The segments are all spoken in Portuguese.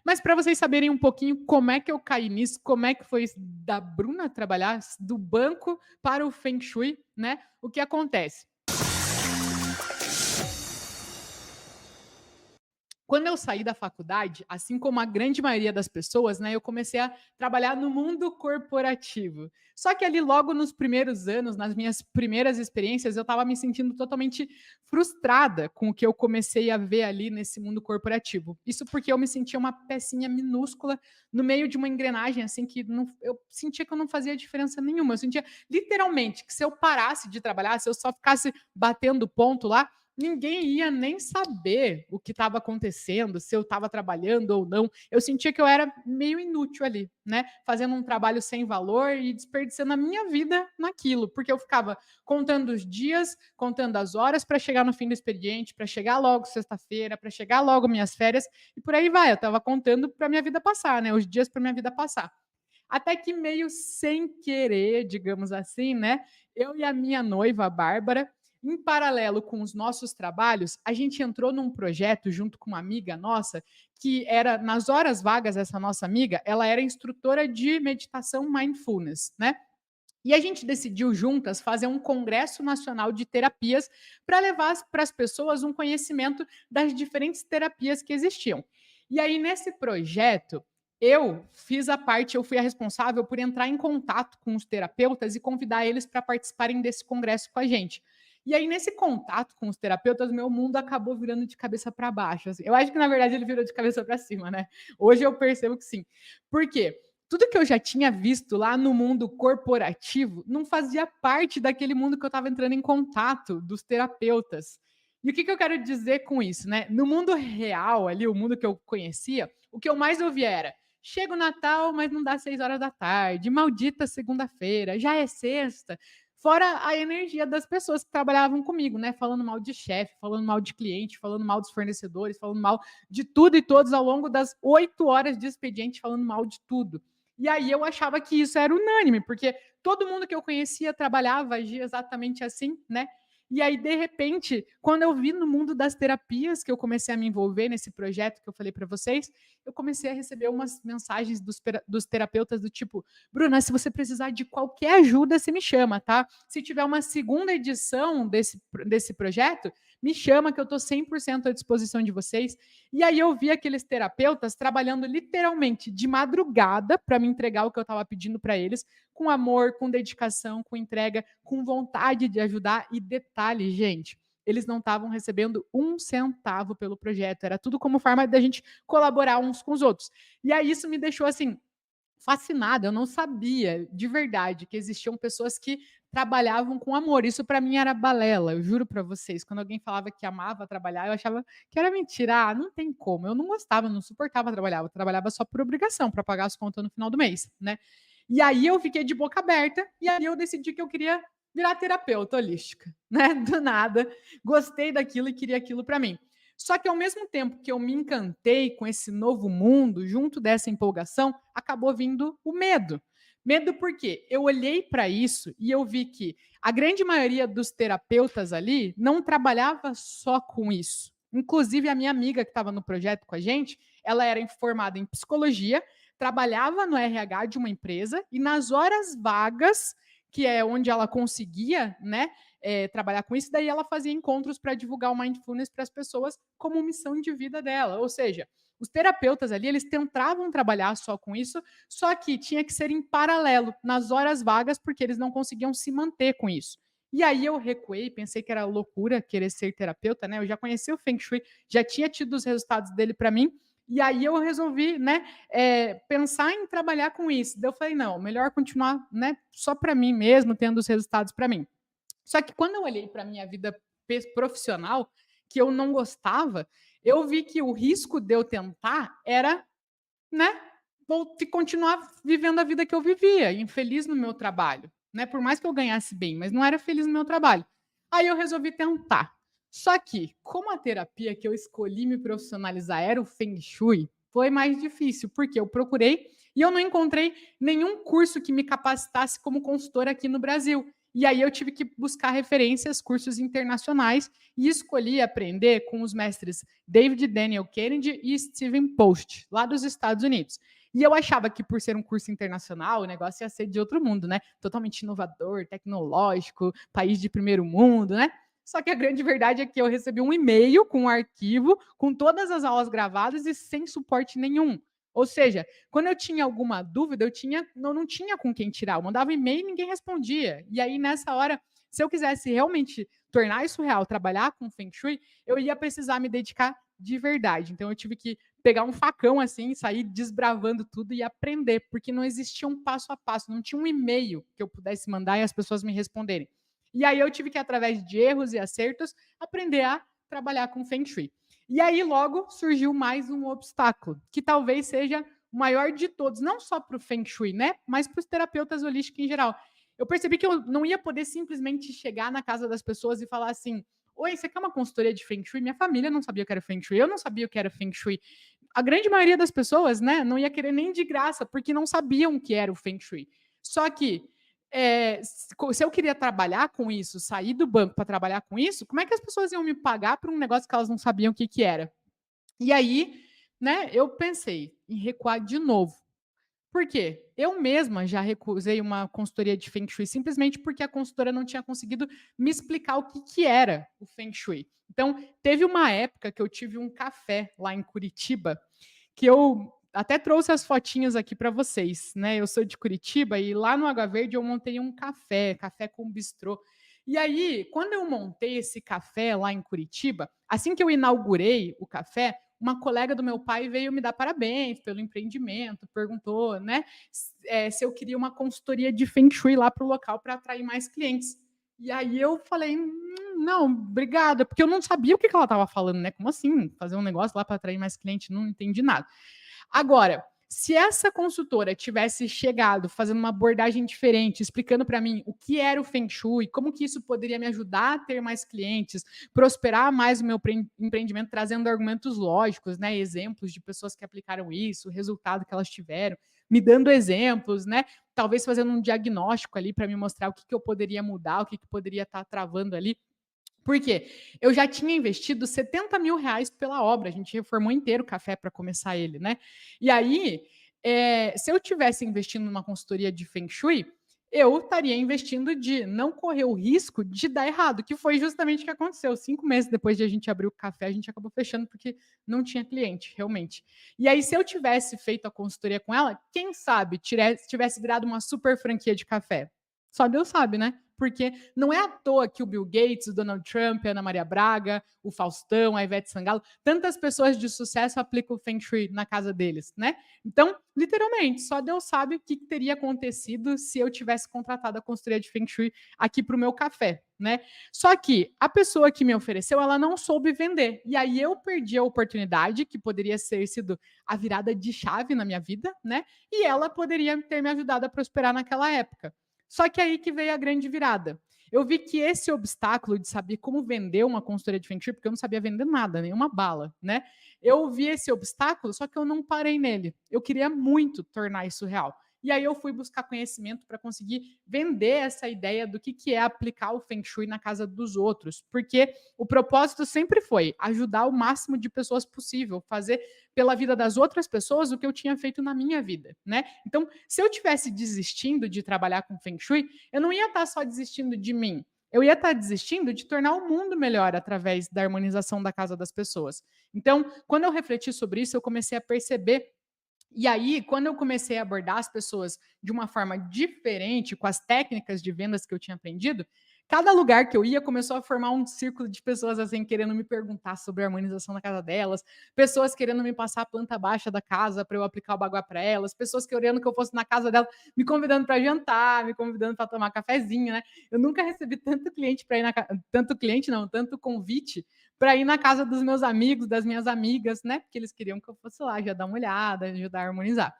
Mas para vocês saberem um pouquinho como é que eu caí nisso, como é que foi da Bruna trabalhar do banco para o Feng Shui, né? O que acontece? Quando eu saí da faculdade, assim como a grande maioria das pessoas, né, eu comecei a trabalhar no mundo corporativo. Só que ali logo nos primeiros anos, nas minhas primeiras experiências, eu estava me sentindo totalmente frustrada com o que eu comecei a ver ali nesse mundo corporativo. Isso porque eu me sentia uma pecinha minúscula no meio de uma engrenagem assim que eu sentia que eu não fazia diferença nenhuma. Eu sentia literalmente que se eu parasse de trabalhar, se eu só ficasse batendo ponto lá, ninguém ia nem saber o que estava acontecendo, se eu estava trabalhando ou não. Eu sentia que eu era meio inútil ali, né? Fazendo um trabalho sem valor e desperdiçando a minha vida naquilo, porque eu ficava contando os dias, contando as horas para chegar no fim do expediente, para chegar logo sexta-feira, para chegar logo minhas férias e por aí vai. Eu estava contando para minha vida passar, né? Os dias para minha vida passar. Até que meio sem querer, digamos assim, né? Eu e a minha noiva, a Bárbara, em paralelo com os nossos trabalhos, a gente entrou num projeto junto com uma amiga nossa, que era, nas horas vagas, essa nossa amiga, ela era instrutora de meditação mindfulness, né? E a gente decidiu juntas fazer um congresso nacional de terapias para levar para as pessoas um conhecimento das diferentes terapias que existiam. E aí, nesse projeto, eu fui a responsável por entrar em contato com os terapeutas e convidar eles para participarem desse congresso com a gente. E aí, nesse contato com os terapeutas, meu mundo acabou virando de cabeça para baixo. Assim. Eu acho que, na verdade, ele virou de cabeça para cima, né? Hoje eu percebo que sim. Por quê? Tudo que eu já tinha visto lá no mundo corporativo não fazia parte daquele mundo que eu estava entrando em contato dos terapeutas. E o que eu quero dizer com isso, né? No mundo real, ali, o mundo que eu conhecia, o que eu mais ouvia era: chega o Natal, mas não dá 6 horas da tarde, maldita segunda-feira, já é sexta. Fora a energia das pessoas que trabalhavam comigo, né? Falando mal de chefe, falando mal de cliente, falando mal dos fornecedores, falando mal de tudo e todos ao longo das 8 horas de expediente, falando mal de tudo. E aí eu achava que isso era unânime, porque todo mundo que eu conhecia trabalhava, agia exatamente assim, né? E aí, de repente, quando eu vi no mundo das terapias que eu comecei a me envolver nesse projeto que eu falei para vocês, eu comecei a receber umas mensagens dos terapeutas do tipo: Bruna, se você precisar de qualquer ajuda, você me chama, tá? Se tiver uma segunda edição desse projeto, me chama que eu estou 100% à disposição de vocês. E aí eu vi aqueles terapeutas trabalhando literalmente de madrugada para me entregar o que eu estava pedindo para eles, com amor, com dedicação, com entrega, com vontade de ajudar. E detalhe, gente, eles não estavam recebendo um centavo pelo projeto. Era tudo como forma da gente colaborar uns com os outros. E aí isso me deixou assim fascinada, eu não sabia de verdade que existiam pessoas que trabalhavam com amor. Isso para mim era balela, eu juro para vocês. Quando alguém falava que amava trabalhar, eu achava que era mentira. Ah, não tem como. Eu não gostava, não suportava trabalhar. Eu trabalhava só por obrigação, para pagar as contas no final do mês, né? E aí eu fiquei de boca aberta e aí eu decidi que eu queria virar terapeuta holística, né? Do nada. Gostei daquilo e queria aquilo para mim. Só que ao mesmo tempo que eu me encantei com esse novo mundo, junto dessa empolgação, acabou vindo o medo. Medo porque eu olhei para isso e eu vi que a grande maioria dos terapeutas ali não trabalhava só com isso. Inclusive, a minha amiga que estava no projeto com a gente, ela era formada em psicologia, trabalhava no RH de uma empresa e nas horas vagas, que é onde ela conseguia, né, trabalhar com isso, daí ela fazia encontros para divulgar o mindfulness para as pessoas como missão de vida dela. Ou seja, os terapeutas ali, eles tentavam trabalhar só com isso, só que tinha que ser em paralelo, nas horas vagas, porque eles não conseguiam se manter com isso. E aí eu recuei, pensei que era loucura querer ser terapeuta, né? Eu já conhecia o Feng Shui, já tinha tido os resultados dele para mim, e aí eu resolvi, né, pensar em trabalhar com isso. Daí eu falei, não, melhor continuar, né, só para mim mesmo, tendo os resultados para mim. Só que quando eu olhei para a minha vida profissional, que eu não gostava, eu vi que o risco de eu tentar era, né, continuar vivendo a vida que eu vivia, infeliz no meu trabalho, né? Por mais que eu ganhasse bem, mas não era feliz no meu trabalho. Aí eu resolvi tentar. Só que, como a terapia que eu escolhi me profissionalizar era o Feng Shui, foi mais difícil, porque eu procurei e eu não encontrei nenhum curso que me capacitasse como consultora aqui no Brasil. E aí eu tive que buscar referências, cursos internacionais e escolhi aprender com os mestres David Daniel Kennedy e Stephen Post, lá dos Estados Unidos. E eu achava que por ser um curso internacional, o negócio ia ser de outro mundo, né? Totalmente inovador, tecnológico, país de primeiro mundo, né? Só que a grande verdade é que eu recebi um e-mail com um arquivo, com todas as aulas gravadas e sem suporte nenhum. Ou seja, quando eu tinha alguma dúvida, não tinha com quem tirar. Eu mandava e-mail e ninguém respondia. E aí, nessa hora, se eu quisesse realmente tornar isso real, trabalhar com Feng Shui, eu ia precisar me dedicar de verdade. Então, eu tive que pegar um facão assim, sair desbravando tudo e aprender, porque não existia um passo a passo, não tinha um e-mail que eu pudesse mandar e as pessoas me responderem. E aí eu tive que, através de erros e acertos, aprender a trabalhar com Feng Shui. E aí logo surgiu mais um obstáculo, que talvez seja o maior de todos, não só para o Feng Shui, né? Mas para os terapeutas holísticos em geral. Eu percebi que eu não ia poder simplesmente chegar na casa das pessoas e falar assim: oi, você quer uma consultoria de Feng Shui? Minha família não sabia o que era Feng Shui, eu não sabia o que era Feng Shui. A grande maioria das pessoas, né, não ia querer nem de graça, porque não sabiam o que era o Feng Shui. Só que se eu queria trabalhar com isso, sair do banco para trabalhar com isso, como é que as pessoas iam me pagar por um negócio que elas não sabiam o que, que era? E aí, né, eu pensei em recuar de novo. Por quê? Eu mesma já recusei uma consultoria de Feng Shui simplesmente porque a consultora não tinha conseguido me explicar o que, que era o Feng Shui. Então, teve uma época que eu tive um café lá em Curitiba, que eu até trouxe as fotinhas aqui para vocês, né? Eu sou de Curitiba e lá no Água Verde eu montei um café, café com bistrô. E aí, quando eu montei esse café lá em Curitiba, assim que eu inaugurei o café, uma colega do meu pai veio me dar parabéns pelo empreendimento, perguntou, né, se eu queria uma consultoria de Feng Shui lá para o local para atrair mais clientes. E aí eu falei, não, obrigada, porque eu não sabia o que ela estava falando, né? Como assim? Fazer um negócio lá para atrair mais cliente? Não entendi nada. Agora, se essa consultora tivesse chegado fazendo uma abordagem diferente, explicando para mim o que era o Feng Shui, como que isso poderia me ajudar a ter mais clientes, prosperar mais o meu empreendimento, trazendo argumentos lógicos, né, exemplos de pessoas que aplicaram isso, o resultado que elas tiveram, me dando exemplos, né, talvez fazendo um diagnóstico ali para me mostrar o que, que eu poderia mudar, o que, que poderia estar travando ali. Por quê? Eu já tinha investido R$ 70.000 pela obra, a gente reformou inteiro o café para começar ele, né? E aí, se eu tivesse investindo numa consultoria de Feng Shui, eu estaria investindo de não correr o risco de dar errado, que foi justamente o que aconteceu. 5 meses depois de a gente abrir o café, a gente acabou fechando porque não tinha cliente, realmente. E aí, se eu tivesse feito a consultoria com ela, quem sabe tivesse virado uma super franquia de café? Só Deus sabe, né? Porque não é à toa que o Bill Gates, o Donald Trump, a Ana Maria Braga, o Faustão, a Ivete Sangalo, tantas pessoas de sucesso aplicam o Feng Shui na casa deles, né? Então, literalmente, só Deus sabe o que teria acontecido se eu tivesse contratado a consultoria de Feng Shui aqui para o meu café, né? Só que a pessoa que me ofereceu, ela não soube vender. E aí eu perdi a oportunidade, que poderia ter sido a virada de chave na minha vida, né? E ela poderia ter me ajudado a prosperar naquela época. Só que aí que veio a grande virada. Eu vi que esse obstáculo de saber como vender uma consultoria de Feng Shui, porque eu não sabia vender nada, nenhuma bala, né? Eu vi esse obstáculo, só que eu não parei nele. Eu queria muito tornar isso real. E aí eu fui buscar conhecimento para conseguir vender essa ideia do que é aplicar o Feng Shui na casa dos outros, porque o propósito sempre foi ajudar o máximo de pessoas possível, fazer pela vida das outras pessoas o que eu tinha feito na minha vida, né? Então, se eu tivesse desistindo de trabalhar com Feng Shui, eu não ia estar só desistindo de mim. Eu ia estar desistindo de tornar o mundo melhor através da harmonização da casa das pessoas. Então, quando eu refleti sobre isso, eu comecei a perceber. E aí, quando eu comecei a abordar as pessoas de uma forma diferente, com as técnicas de vendas que eu tinha aprendido, cada lugar que eu ia começou a formar um círculo de pessoas assim querendo me perguntar sobre a harmonização da casa delas, pessoas querendo me passar a planta baixa da casa para eu aplicar o baguá para elas, pessoas querendo que eu fosse na casa dela, me convidando para jantar, me convidando para tomar cafezinho, né? Eu nunca recebi tanto cliente para ir na tanto cliente não, tanto convite para ir na casa dos meus amigos, das minhas amigas, né? Porque eles queriam que eu fosse lá já dar uma olhada, ajudar a harmonizar.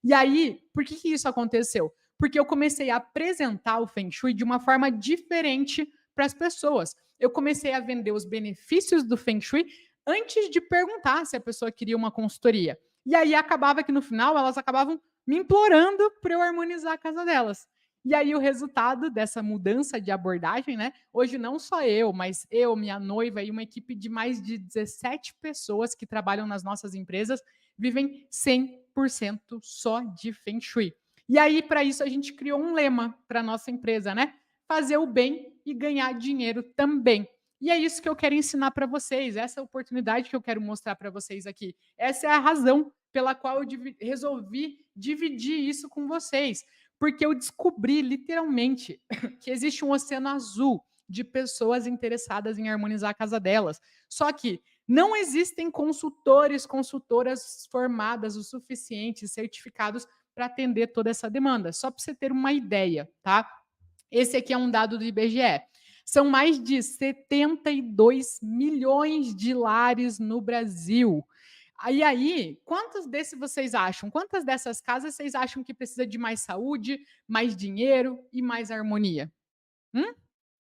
E aí, por que isso aconteceu? Porque eu comecei a apresentar o Feng Shui de uma forma diferente para as pessoas. Eu comecei a vender os benefícios do Feng Shui antes de perguntar se a pessoa queria uma consultoria. E aí acabava que no final elas acabavam me implorando para eu harmonizar a casa delas. E aí o resultado dessa mudança de abordagem, né? Hoje não só eu, mas eu, minha noiva e uma equipe de mais de 17 pessoas que trabalham nas nossas empresas vivem 100% só de Feng Shui. E aí, para isso, a gente criou um lema para nossa empresa, né? Fazer o bem e ganhar dinheiro também. E é isso que eu quero ensinar para vocês, essa oportunidade que eu quero mostrar para vocês aqui. Essa é a razão pela qual eu resolvi dividir isso com vocês, porque eu descobri literalmente que existe um oceano azul de pessoas interessadas em harmonizar a casa delas. Só que não existem consultores, consultoras formadas o suficiente, certificados para atender toda essa demanda. Só para você ter uma ideia, tá? Esse aqui é um dado do IBGE. São mais de 72 milhões de lares no Brasil. E aí, quantos desses vocês acham? Quantas dessas casas vocês acham que precisa de mais saúde, mais dinheiro e mais harmonia? Hum?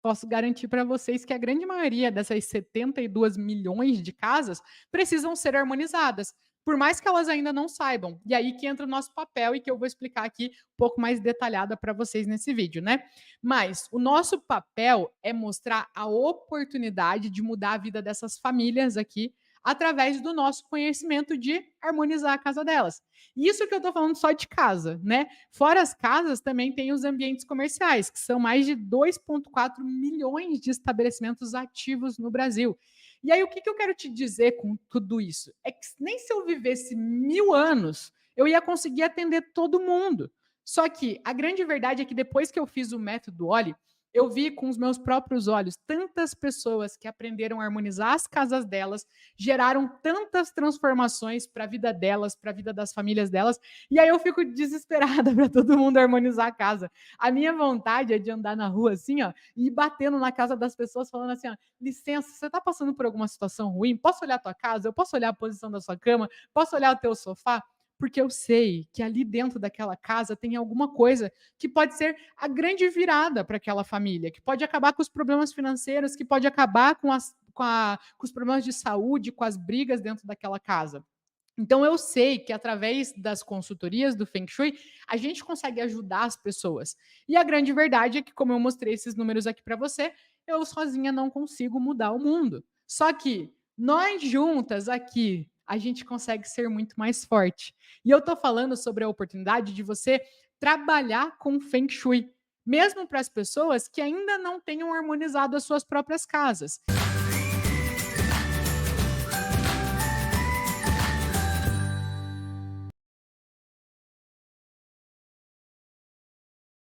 Posso garantir para vocês que a grande maioria dessas 72 milhões de casas precisam ser harmonizadas, por mais que elas ainda não saibam. E aí que entra o nosso papel e que eu vou explicar aqui um pouco mais detalhada para vocês nesse vídeo, né? Mas o nosso papel é mostrar a oportunidade de mudar a vida dessas famílias aqui através do nosso conhecimento de harmonizar a casa delas. Isso que eu estou falando só de casa, né? Fora as casas, também tem os ambientes comerciais, que são mais de 2,4 milhões de estabelecimentos ativos no Brasil. E aí, o que eu quero te dizer com tudo isso? É que nem se eu vivesse 1000 anos, eu ia conseguir atender todo mundo. Só que a grande verdade é que depois que eu fiz o método Oli, eu vi com os meus próprios olhos tantas pessoas que aprenderam a harmonizar as casas delas, geraram tantas transformações para a vida delas, para a vida das famílias delas, e aí eu fico desesperada para todo mundo harmonizar a casa. A minha vontade é de andar na rua assim, ó, e ir batendo na casa das pessoas, falando assim, ó, licença, você está passando por alguma situação ruim? Posso olhar a tua casa? Eu posso olhar a posição da sua cama? Posso olhar o teu sofá? Porque eu sei que ali dentro daquela casa tem alguma coisa que pode ser a grande virada para aquela família, que pode acabar com os problemas financeiros, que pode acabar com os problemas de saúde, com as brigas dentro daquela casa. Então eu sei que através das consultorias do Feng Shui, a gente consegue ajudar as pessoas. E a grande verdade é que, como eu mostrei esses números aqui para você, eu sozinha não consigo mudar o mundo. Só que nós juntas aqui, a gente consegue ser muito mais forte. E eu estou falando sobre a oportunidade de você trabalhar com Feng Shui, mesmo para as pessoas que ainda não tenham harmonizado as suas próprias casas.